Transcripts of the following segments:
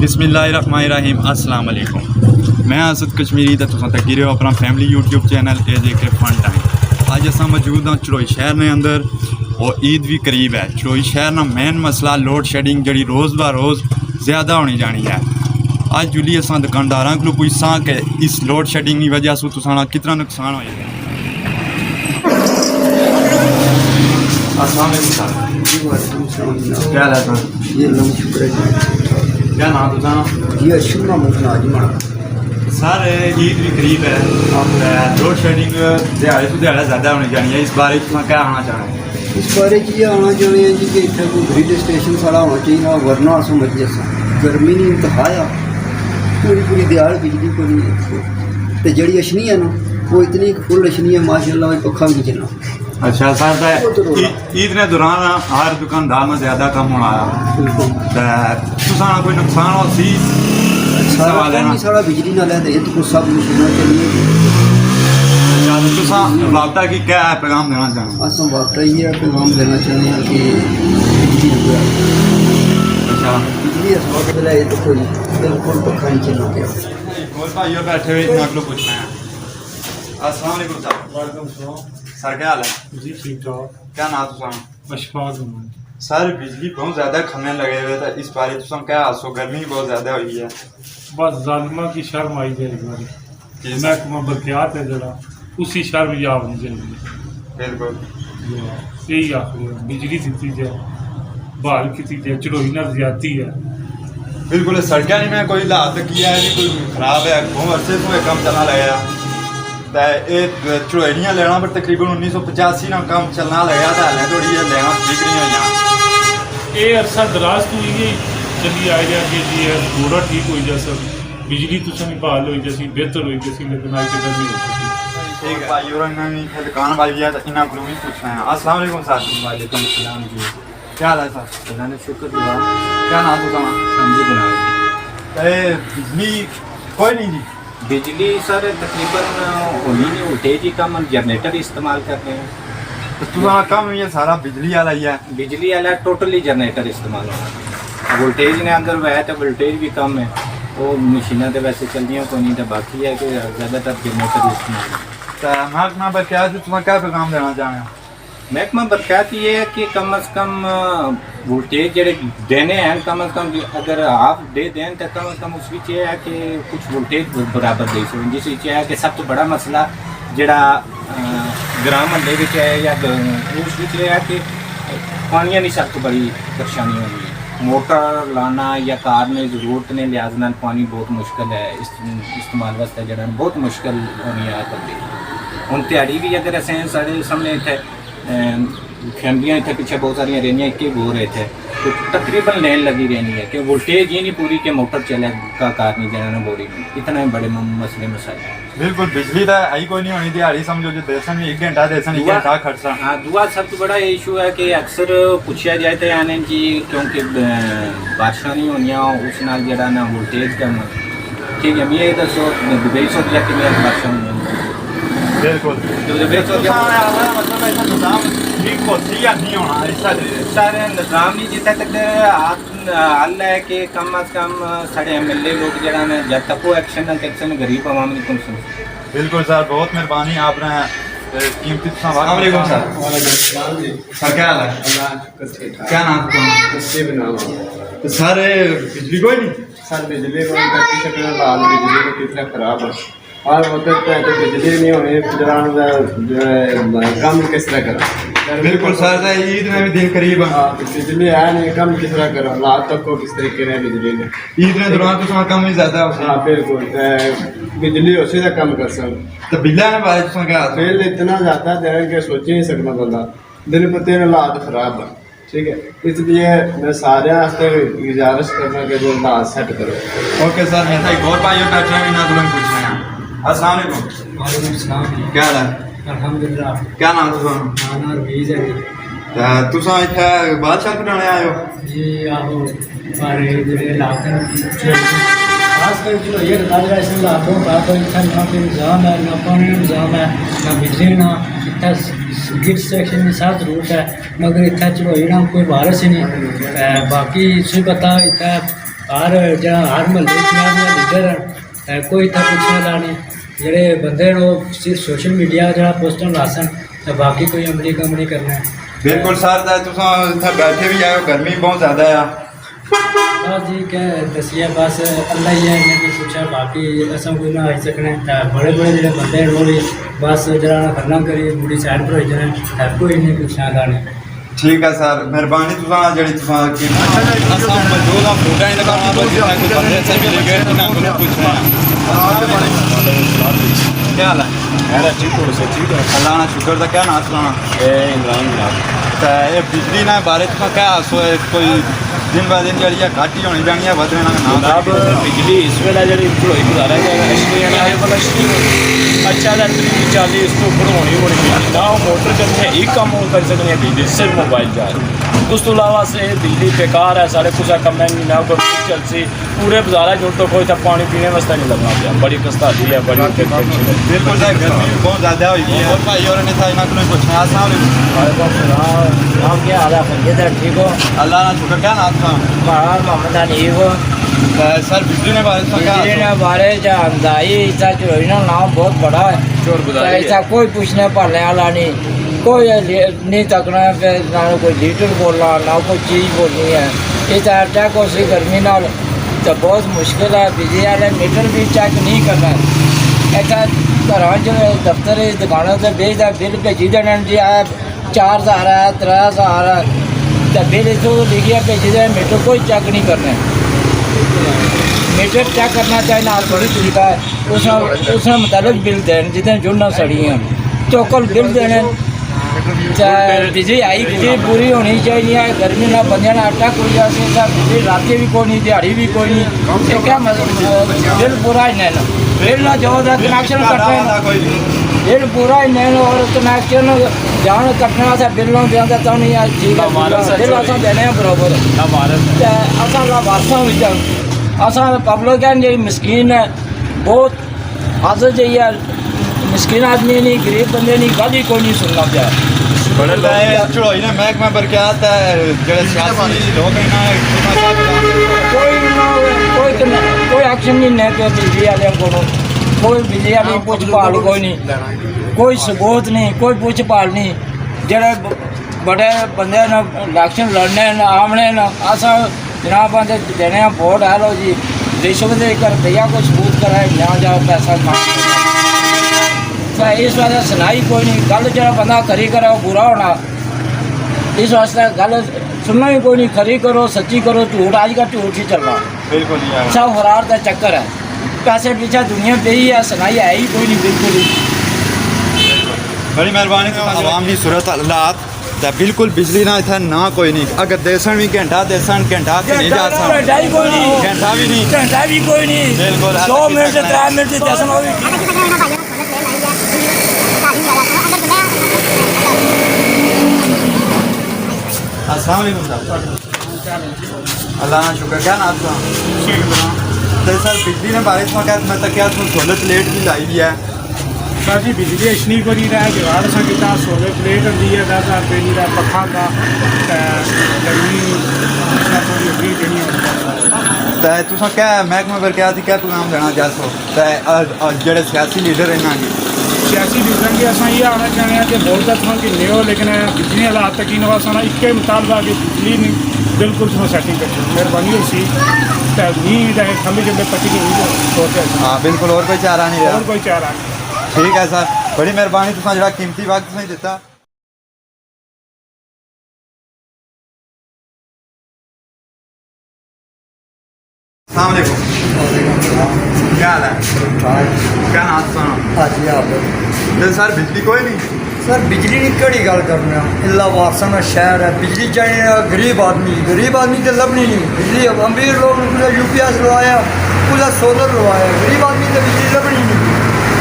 बिस्मिल्लाहिर्रहमानिर्रहीम अस्सलाम वालेकुम। मैं असद कश्मीरी तो तुसां तक गिरे हो अपना family YouTube channel AJK fun time. अज अस मौजूद हाँ चड़ोई शहर ने अंदर और ईद भी करीब है। चड़ोई शहर का मेन मसला लोड शेडिंग जी रोज़ ब रोज़ ज़्यादा होनी जानी है। अज जुली अस दुकानदारों को पूछा कि इस लोड शेडिंग की वजह से तुसां कितना नुकसान हो जाए। क्या क्या नाम तुझा? जी अशुभ मोहम्मद नाजमा। सर ईद भी करीब है, लोड शेडिंग दिहाड़े तो दिहाड़ा ज़्यादा होनी चाहिए है। इस बारे में क्या आना चाह रहे हैं? इस बारे ये आना चाहते हैं जी कि इतना कोई ग्रिड स्टेशन सारा होना चाहिए, वरना असों मच जैसा गर्मी नहीं इंतहाया पूरी दिहाड़ बिजली को नहीं तो जड़ी अशनी है ना वो इतनी फुल अशनी है माशाल्लाह पखा भी चलना। अच्छा सर ईद ने दौरान हर दुकानदार में ज़्यादा कम होना आया तो कोई नुकसान हो सी सारा बिजली ना ले तो कुछ सब मशीनों चलिए। वापता की क्या है पैगाम देना चाहें? असम वापता ही है पैगाम देना चाहते हैं कि बिजली अच्छा बिजली इस वक्त है तो कोई बिल्कुल पखा नहीं चलना गया। और भाइयों बैठे हुए मैं आपको पूछना है। अस्सलाम वालेकुम सर। वालेकुम सलाम। सर क्या हाल है? जी ठीक ठाक। क्या नाम तुम? अशफाक अहमद। सर बिजली बहुत ज़्यादा खम्मे लगे हुए थे, इस बारे तुम क्या हादसों गर्मी बहुत ज़्यादा हुई है। बस जालिमा की शर्म आई जाए इस बारी महकमा बरक़ियात है जरा उसी शर्म याद नहीं चाहिए। बिल्कुल यही आखिर बिजली दी जाए बहाल की जाए चढ़ोई ना ज्यादती है। बिल्कुल सड़कें नहीं मैं कोई हालत किया है कोई खराब है बहुत अरसे तो कम चलना लगा चढ़ोइयाँ लेना पर तकरीबन 1985 ना कम चलना लगा था हालें थोड़ी लेना ठीक नहीं हुई। ये अरसा दराज तो ये चली आ जाए कि जी थोड़ा ठीक हो जाए सब बिजली तो नहीं बहाल हो जैसी बेहतर हो जैसी लेकिन आज के गर्मी हो सकी। ठीक है भाई और इन्होंने दुकान वाली है तो इन्हें को भी पूछना है। अस्सलाम वालेकुम सर। वालेकुम सलाम जी। क्या हाल है सर? अल्लाह ने शुक्र दुआ। क्या नाम तो कमा? समझी बना बिजली कोई नहीं जी? बिजली सर तकरीबन होनी नहीं वोल्टेज ही कम जनरेटर इस्तेमाल करते हैं तो तुम्हारा कम ये सारा बिजली वाला ही है? बिजली वाला टोटली जनरेटर इस्तेमाल होना वोल्टेज ने अगर वह तो वोल्टेज भी कम है वो मशीनें तो वैसे चलदियाँ कोई नहीं तो बाकी है कि ज़्यादातर जनरेटर इस्तेमाल। तो महकमा पर क्या तुम्हें क्या पैगाम देना चाहें? महकमा बरक़ियात ये है कि कम अज़ कम वोल्टेज जड़े देने हैं कम अज़ कम अगर आप दे दें तो कम अज़ कम उस है कि कुछ वोल्टेज बराबर दे सकें। जिस है कि सब तो बड़ा मसला जड़ा ग्राम महल्ले है या उस है कि पानिया की सब तो बड़ी परेशानी होगी। मोटर लाना या कार में जरूरत ने लिहाज नाल पानी बहुत मुश्किल है इस्तेमाल वास्ते जड़ा बहुत मुश्किल होनी है करती हूँ दिहाड़ी भी अगर असें साढ़े सामने इतने फैमिलियाँ इतने पीछे बहुत सारिया रहनियाँ एक ही बो रहे थे तो तकरीबन लाइन लगी रहनी है कि वोल्टेज ही नहीं पूरी कि मोटर चले का कार नहीं जाना बोरी इतना बड़े मसले मसाले। बिल्कुल बिजली तो आई कोई नहीं होनी दिहाड़ी समझो जो देसन 1 घंटा देसन 1 घंटा खर्चा। हाँ दुआ सबसे बड़ा इशू है कि अक्सर पूछा जाए तो आने जी क्योंकि बारिशा नहीं होनिया उस नाल जरा ना वोल्टेज कम ठीक है मैं दसो दुबई सौ या कि बारिशा होनी। बिल्कुल सारे निज़ाम नहीं जितना तक हल है कि कम अज़ कम साढ़े MLA लोग जरा ने जब तक वो एक्शन गरीब आवाम नहीं कौन सुन। बिल्कुल सर बहुत मेहरबानी आपने कीमती सर क्या हाल है? क्या नाम तो सर बिजली कोई नहीं? सर बिजली को बिजली को कितना खराब है और मतलब तो बिजली नहीं होनी कम किस तरह करो। बिल्कुल सर ईद में भी दिन करीब है बिजली है नहीं कम किस तरह करो रात तक को किस तरीके ने बिजली ने ईद में दौरान तो कम ही ज़्यादा हो। हाँ बिल्कुल बिजली उसी से कम कर सकते तो बिल्ला ने बारे में क्या? बिल इतना ज़्यादा दे कि सोच ही नहीं सकता बंदा दिन ब दिन हालात खराब है। ठीक है इसलिए मैं सारे गुजारिश करना कि जो हालात सेट करो। ओके सर मैं एक और भाई बैठे हैं ना तुम पूछना है। अस्सलाम वालेकुम। वालेकुम सलाम। क्या हाल है? अल्हम्दुलिल्लाह। क्या नाम तुम? नाना रवीज है। तुम इतने बादशाह बनाने आए हो? जी आहो हमारे जेह्ड़े इलाके खासकर जो ये बताया इस इलाकों का कोई इतना ना कोई इंतजाम है ना पानी इंतजाम है ना बिजली ना इतना गिर सेक्शन की साथ जरूरत है मगर इतना चढ़ोई ना कोई बारिश ही नहीं बाकी इसी पता इतना हर जहाँ हर महल्ले लीडर है कोई इतना पुछना ला नहीं जेह्ड़े बंदे न ओह् सिर्फ सोशल मीडिया जहाँ पोस्टर लासन ते बाकी कोई अमली कम्म नहीं करना है। बिल्कुल सर तुम इतना बैठे भी आए हो, गर्मी बहुत ज़्यादा है। बस जी क्या दसिया बस अल्लाह ही है इन्हें भी पूछा बाकी असा कोई ना आई सकने बड़े बड़े जो बंदे हैं वो भी बस जरा गल्लां करी मुड़ी साइड पर होई जाने कोई नहीं पूछना लाने। ठीक है सर, मेहरबानी तुसां जेह्ड़ी तुसां की असां मौजूद हां फोटा इन लगा कोई बंदे से मिल गए इन्हां कोल पुछना क्या हाल है? मेरा ठीक हो से ठीक है। अल्लाह ना शुक्र दा क्या नाम सुना ए इमरान जनाब ते ये बिजली ना बारे तुसां क्या सो कोई दिन ब दिन जेह्ड़ी घट ही होनी जानी है वधने ना जनाब बिजली इस वेला जेह्ड़ी चढ़ोई गुजारा गया अश्नी है वाला अच्छा दा 40 इस तो ऊपर होनी बिजली ना मोटर कन्नै एक कम्म कर सकने हैं बिजली सिर्फ मोबाइल जा उस तो अलावा से बिजली बेकार है साढ़े कुछ कम ना कोई चलसी पूरे बाजार जो तो कोई पानी पीने वास्ते नहीं लगना पाया बड़ी कस्ताली है बड़ी बिल्कुल गर्मी बहुत ज़्यादा हुई है और भाई और ने था इन्हां कोल पुछना आप क्या हाल है ठीक हो? अल्लाह ना शुक्र क्या नाम था मोहम्मद हनीफ सर बिजली ने बारे में क्या बिजली ने बारे जानदाई ऐसा चोरी ना नाम बहुत बड़ा है ऐसा कोई पूछने पालने वाला नहीं कोई नहीं तकना है ना कोई लीटर बोलना ना कोई चीज़ बोलनी है इस अटैक हो सी गर्मी नाल तो बहुत मुश्किल है बिजली वाले मीटर भी चेक नहीं करना ऐसा घर च दफ्तर दुकानों से भेजता बिल भेजी देने जी है 4000 है 3000 है तो बिल इतों लिखिए भेजी दे मीटर कोई चेक नहीं करना मीटर चेक करना चाहिए ना थोड़ी तरीका है उसने मुताबिक बिल देने जितने जुड़ना सड़ी हैं चौकल बिल देने बिजली आई बिजली पूरी होनी चाहिए है गर्मी ना बंदे ना आटा कोई जैसे बिजली रात भी कोई नहीं दिहाड़ी भी कोई नहीं ये क्या बिल पूरा ही नहीं बिल ना जो कनेक्शन कटने बिल पूरा ही नहीं और कनेक्शन जान कटने वास्ते बिल देंगे तो नहीं ठीक है बिल अस देने बराबर असा लाभार्थों असा पब्लिक है जी मस्कीन है बहुत हाजर जाइए मस्कीन आदमी नहीं गरीब बंदे नहीं गल ही कोई नहीं सुनना पाया चढ़ोई ने महकमा बरकत है जेह्ड़े सियासी लोग कोई एक्शन नहीं है कि बिजली वाले को कोई बिजली वाली पुछ भाल कोई नहीं कोई सबूत नहीं कोई पुछ भाल नहीं जेह्ड़े बड़े बंदे न इलेक्शन लड़ने न आमने न अस जनाब देने वोट है लो जी रिश्वत देकर भैया को सबूत कराए ना जाओ पैसा मांग इस वास्ते सुनाई कोई नहीं गल जो बंदा खरी करे वो बुरा होना इस वास्ते गल सुनना ही कोई नहीं खरी करो सच्ची करो झूठ आज का झूठ ही चल रहा बिल्कुल नहीं सब फरार का चक्कर है पैसे पीछे दुनिया पे ही है सुनाई है ही कोई नहीं बिल्कुल ही बड़ी मेहरबानी आवाम की सूरत हालात तो बिल्कुल बिजली ना इतना ना कोई नहीं अगर देसन भी घंटा देसन घंटा नहीं जा सकता घंटा भी कोई नहीं घंटा भी बिल्कुल 2 मिनट 3 मिनट देसन अस्सलाम वालेकुम साहब अल्लाह ना शुक्र क्या नाम था तो सर बिजली ने बारिश में क्या मैं तो क्या सहूलत लेट भी लाई है सर जी बिजली इशनी को नहीं रहा जुगाड़ असा किया सोलर प्लेट होती है 10,000 रुपये नहीं रहा पखा का गर्मी थोड़ी होगी तो तुसा क्या महकमा बरकत क्या पैगाम देना चाहो तो जेह्ड़े सियासी लीडर इन्हां गी सियासी लीडर की असा ये आना चाहते हैं कि वोट तो कि लियो लेकिन बिजली हालात तक इन वास्ते इक्के मुतालबा कि बिजली नहीं बिल्कुल तुम सेटिंग कर मेहरबानी होती नींद है खम्बे जब पटी की नींद सोचते हाँ बिल्कुल और कोई चारा नहीं और रहा कोई चारा नहीं ठीक है सर बड़ी मेहरबानी तुसा जेह्ड़ा कीमती वक्त तुसें दित्ता अस्सलाम वालेकुम क्या हाल है क्या नाम सुना हाजी आप तो सर बिजली कोई नहीं सर बिजली की केड़ी गल करना इला वारसा का शहर है बिजली चाहिए गरीब आदमी तो लभनी नहीं बिजली अमीर लोग कुछ UPS लवाया कुछ सोलर लवाया गरीब आदमी तो बिजली लभनी नहीं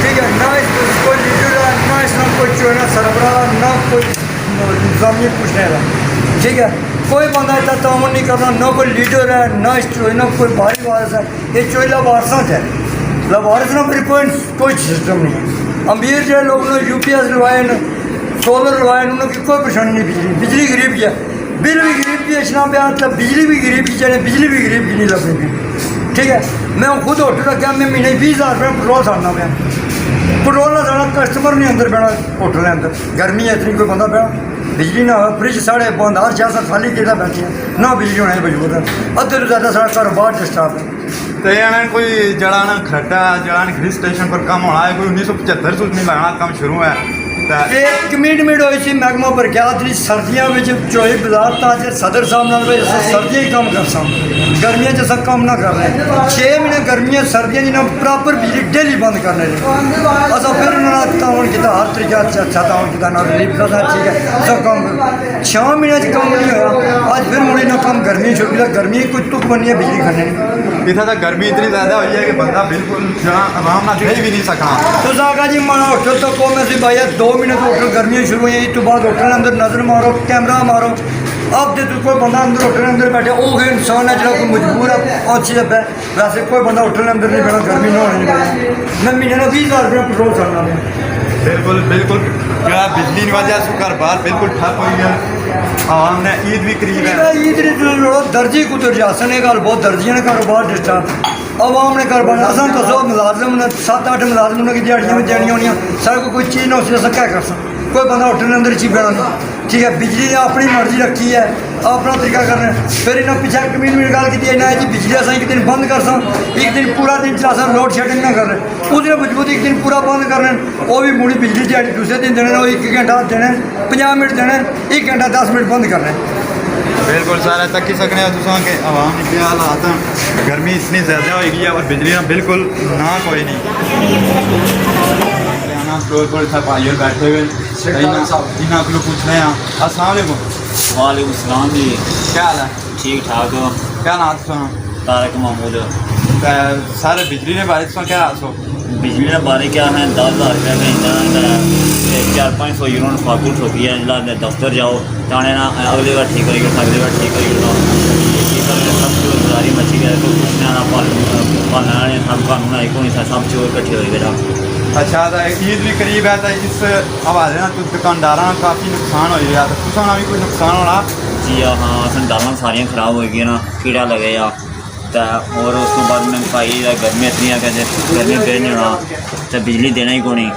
ठीक है ना इस कोई लीडर है ना इसका कोई चोना सरबराह ना कोई इंतजामिया पूछने का ठीक है कोई बंदा इतना तामन नहीं करना ना कोई लीडर है ना इस चोना कोई भारी वारस है ये चोला वारसा है लावारस ना फिर कोई सिस्टम नहीं है अमीर जो लोग UPS लवाए सोलर लवाए उन्होंने कोई परेशानी नहीं बिजली गरीब है बिल भी गरीब ईद भी अचना पाया तो बिजली भी गिरी पीछे ने बिजली भी गिरी नहीं लगी ठीक है। मैं खुद होटल रखा मैं महीने 20,000 रुपये पेट्रोल साड़ना पाया पेट्रोल ना साड़ा कस्टमर नहीं अंदर बैठा होटल के अंदर गर्मी है इतनी कोई बंदा बैठा बिजली ना हो फ्रिज साढ़े बंद हर जैसा खाली किला बैठे ना बिजली होने मजबूर है अद्धे तो ज़्यादा सारा कारोबार डिस्टर्ब है। तो ये कोई जड़ा ना खड्डा जड़ा हिल स्टेशन पर कम होना है कोई 1975 से नहीं लगना कम शुरू है एक कमिटमेंट हुई सी महकमा पर क्या थी सर्दियों में चोई बाजार था सदर साहब नाल सर्दियाँ ही कम कर सा गर्मियों च सब कम ना कर रहे 6 महीने गर्मियाँ सर्दियाँ जिन्हें प्रॉपर बिजली डेली बंद करने अस फिर उन्होंने ताउन किया हर तरीके अच्छा ताउन किया ना रिलीफ का ठीक है सब कम 6 महीने कम नहीं होया आज फिर मुड़ी ना कम गर्मी शुरू किया गर्मी कुछ तुक बनी है बिजली खाने इतना तक गर्मी इतनी ज़्यादा हुई है कि बंदा बिल्कुल आराम ना दे भी नहीं सकना। तो आगा जी माना होटल तो को मैं भाई 2 महीने तो होटल गर्मियाँ शुरू हुई तो बाद होटल के अंदर नज़र मारो कैमरा मारो अब तो कोई बंदा अंदर होटल के अंदर बैठे वो इंसान है जो कोई मजबूर है अच्छी जब है वैसे कोई बंदा होटल के अंदर नहीं बैठा गर्मी ना होने नहीं मैं महीने में 20,000 रुपये पेट्रोल चलना बिल्कुल बिल्कुल क्या बिजली की वजह से कारोबार बिल्कुल ठप हो गया आवाम ने ईद भी करीब है ईद दर्जी कुतर जासन ये गल बहुत दर्जियां ने कारोबार डिस्टर्ब आवाम ने कारोबार असा दसो मुलाजम ने 7-8 मुलाजम ने दिहाड़ियां में देनियां होनियां सारे को कोई चीज़ ना उसी क्या कर सकते कोई बंदा होटल के अंदर चीज बैठा ठीक है बिजली ने अपनी मर्जी रखी है अपना तरीका करना फिर इन्हें पीछे कमिटमेंट गल की इन्हें जी बिजली अस एक दिन बंद कर सा एक दिन पूरा दिन चला सा लोड शेडिंग ना कर रहे उस दिन मजबूत एक दिन पूरा बंद करने वो भी मुड़ी बिजली दिहाड़ी दूसरे दिन देने वो 1 घंटा देने 50 मिनट देने 1 घंटा 10 मिनट बंद करने बिल्कुल सारा तक ही सकने कि आवाम के हालात गर्मी इतनी ज़्यादा होगी और बिजली ना बिल्कुल ना कोई नहीं स्टोर पर था भाई और बैठे हुए इन्होंने को पूछ रहे हैं अस्सलाम वालेकुम। वालेकुम सलाम जी क्या हाल है ठीक ठाक हो क्या नाम सुना तारक महमूद सारे बिजली के बारे में क्या हाल सो बिजली के बारे क्या है 10,000 रुपया महीना 400-500 यूरो फाकू ठोकी है जिला दफ्तर जाओ जाने ना अगले बार ठीक करिए अगले बार ठीक करिए सब चोरदारी मची गया कोई पूछने ना पालना सब कानून एक होनी था सब चोर कट्ठे हो गए। अच्छा तो ईद भी करीब है तो इस हवाले ना दुकानदार काफ़ी नुकसान हो गया तो तुसा भी कोई नुकसान होना जी हाँ असन दालां सारियां खराब हो गई ना कीड़ा लगे आ तो और उस तो बाद महंगाई गर्मी इतनी है कि गर्मी फिर नहीं होना तो बिजली देना ही कोनी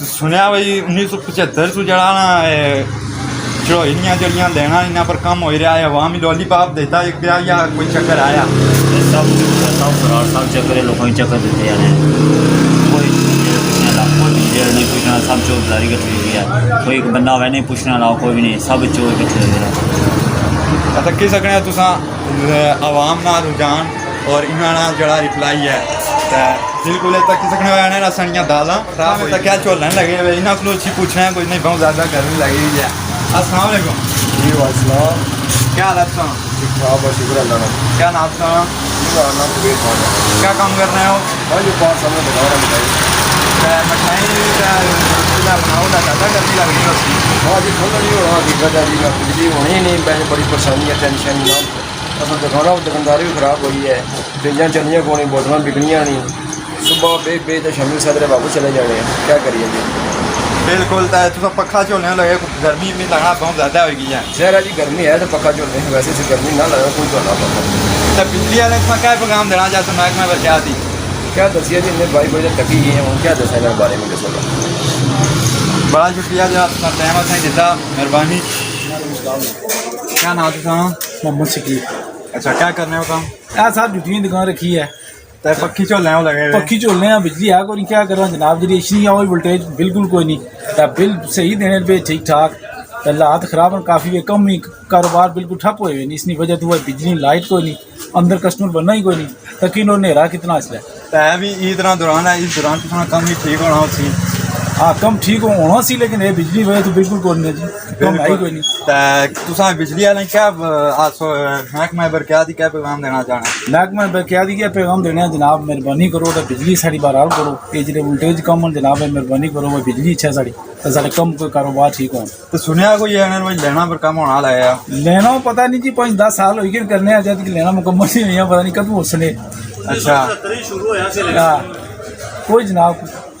सुनिया भाई 1975 से जड़ा ना चढ़ोइयाँ जड़ियाँ देना इन्हों पर कम हो रहा है अवामी लॉलीपॉप देता एक गया या कोई चक्कर आया सब फरार सब चक्कर लोगों को चक्कर देते हैं कोई नहीं पूछना सब चौधरी कट्ठी हुई है कोई बंदा हुआ नहीं पूछना लाओ कोई भी नहीं सब चोर कट्ठे हुए तक सकने तुसा आवाम ना रुझान और इन्होंने जड़ा रिप्लाई है तो बिल्कुल तक सकने वाले ना सड़ियाँ दालां खराब तो क्या चोलने लगे हुए इन्होंने को अच्छी पूछना है कोई नहीं बहुत ज़्यादा गर्मी लगी हुई है। अस्सलाम वालेकुम जी वालेकुम क्या हालत था ठीक ठाक बस शुक्र अल्लाह का क्या नाम था मेरा नाम कबीर खान है क्या काम कर रहे हो भाई जो 5 साल में बता रहा बताइए मिठाई बनाओ ज़्यादा गर्मी लग रही है उसकी हाँ जी ठंड नहीं हो रहा दिक्कत है जी बिजली होनी ही नहीं मैंने बड़ी परेशानी है टेंशन ना असल दुकानदारी भी खराब हुई है फ्रिजा चलनियाँ कौन बोतलें बिकनियाँ नहीं सुबह बे तो शामी सदरे बाबू चले जाने क्या करिए जी बिल्कुल तो पक्का झोलने लगे गर्मी में लगना बहुत ज़्यादा होगी है शहर जी गर्मी है तो पक्का झोलने वैसे से गर्मी ना लगा कोई झोलना पड़ता तो बिजली वाले इसमें क्या पैगाम देना चाहते महकमा पर क्या थी क्या दसिए जी इन्हें भाई बड़े टकी गए हैं क्या दसा इन्हें बारे में दसो बड़ा शुक्रिया जो अपना टाइम असें दिता मेहरबानी क्या नाम था मोहम्मद शकील अच्छा क्या करने हो काम साहब जुतियों की दुकान रखी है तो पक्की झोलने हो लगे पक्की झोलने बिजली है कोई क्या कर रहा जनाब जी इशनी है वोल्टेज बिल्कुल कोई नहीं तो बिल सही देने पे ठीक ठाक हालात खराब हैं काफ़ी कम ही कारोबार बिल्कुल ठप हुए नहीं इसकी वजह तो बिजली लाइट कोई नहीं अंदर कस्टमर बनना ही कोई नहीं तकिन और नेरा कितना असला है भी ईद दौरान है इस दौरान तो कम ही ठीक होना सी हाँ कम ठीक होना सी लेकिन ये बिजली वजह तो बिल्कुल कोई नहीं जी कम है ही कोई नहीं तुसा बिजली वाले क्या महकमा पर क्या क्या पैगाम देना चाहना महकमा पर क्या दी क्या पैगाम देना जनाब मेहरबानी करो तो बिजली साड़ी बहाल करो ये जो वोल्टेज कम जनाब मेहरबानी करो वो बिजली अच्छा साड़ी तो साढ़े कम कोई कारोबार ठीक हो तो सुनिया कोई लेना पर कम होना लाया लेना पता नहीं जी 5-10 साल हो गए करने जब लेना मुकम्मल नहीं हुई पता नहीं कब उसने अच्छा कोई जनाब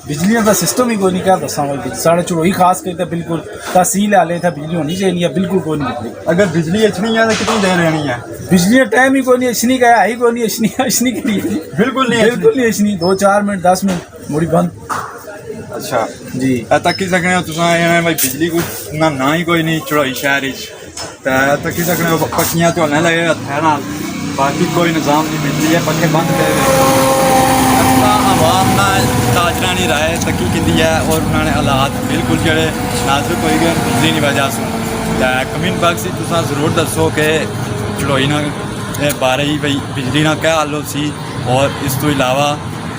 बिजली का सिस्टम ही कोई नहीं, क्या दसा साढ़े चढ़ोई खास करके बिल्कुल तहसील आले था बिजली होनी चाहिए, बिल्कुल कोई नहीं बिजली। अगर बिजली अच्छी है तो कितनी देर रहनी है? बिजली का टाइम ही कोई नहीं, अशनी का है ही कोई नहीं, अशनी के लिए बिल्कुल नहीं बिल्कुल नहीं अशनी, 2-4 मिनट 10 मिनट मुड़ी बंद। अच्छा जी तक्की सकने हो तुसां भाई बिजली को ना ही कोई नहीं चढ़ोई शहर तक्की सकने हो पक्कियां झोलने लगे हत्थें नाल, बाकी कोई निज़ाम नहीं, बिजली है पक्के बंद पे आवाम ना ताजरा नहीं राय तक्की की है और उन्होंने हालात बिल्कुल जड़े नाजुक हो गए बिजली की वजह से। कमेंट बॉक्स तुसां जरूर दसो कि चढ़ोई ना बारे ही भाई बिजली ना क्या हाल सी, और इस तो इलावा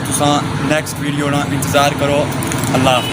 तुसां नैक्सट वीडियो ना इंतज़ार करो। अल्लाह।